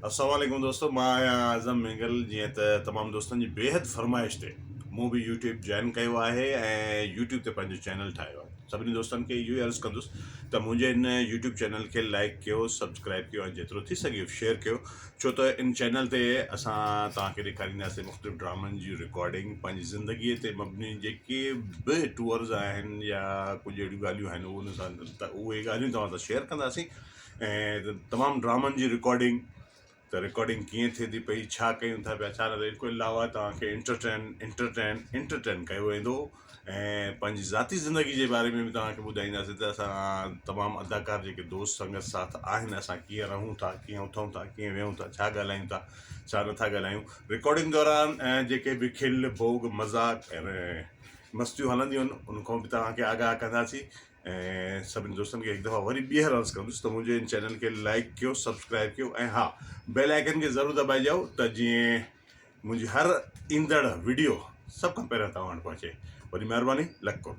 अस्सलाम वालेकुम दोस्तों, मां आहियां आज़म मेंगल। जीअं त तमामु दोस्तनि जी बेहद फरमाइश ते मूं बि यूट्यूब जॉइन कयो आहे ऐं यूट्यूब ते पंहिंजो चैनल ठाहियो आहे। सभिनी दोस्तनि खे इहो ई अर्ज़ु कंदुसि त मुंहिंजे इन यूट्यूब चैनल खे लाइक कयो, सब्सक्राइब कयो ऐं जेतिरो थी सघे शेयर कयो। छो त इन चैनल ते असां तव्हांखे ॾेखारींदासीं मुख़्तलिफ़ ड्रामनि जी रिकॉर्डिंग, पंहिंजी ज़िंदगीअ ते मबनी जेके बि टूअर्स आहिनि या कुझु अहिड़ियूं ॻाल्हियूं आहिनि उन सां त उहे ॻाल्हियूं तव्हां सां शेयर कंदासीं। ऐं तमामु ड्रामनि जी रिकॉर्डिंग त रिकॉर्डिंग कीअं थिए थी पई, छा कयूं था पिया, छा न। इनखे अलावा तव्हांखे इंटरटेन कयो वेंदो ऐं पंहिंजी ज़ाती ज़िंदगी जे बारे में बि तव्हांखे ॿुधाईंदासीं त असां तमामु अदाकार जेके दोस्त संगत साथ आहिनि, असां कीअं रहूं था, कीअं उथूं था, कीअं वेहूं था, छा ॻाल्हायूं था, छा नथा ॻाल्हायूं। रिकॉर्डिंग दौरान ऐं जेके बि खिल भोग मज़ाक ऐं मस्तियूं हलंदियूं आहिनि उनखां बि तव्हांखे आगाह कंदासीं। ऐं सभिनी दोस्तनि खे हिकु दफ़ा वरी ॿीहर अर्ज़ु कंदुसि त मुंहिंजे इन चैनल खे लाइक कयो, सब्सक्राइब कयो ऐं हा, बेल आइकन खे ज़रूरु दॿाइजो त जीअं मुंहिंजी हर ईंदड़ वीडियो सभ खां पहिरियों तव्हां वटि पहुचे। वरी महिरबानी, लख कोन।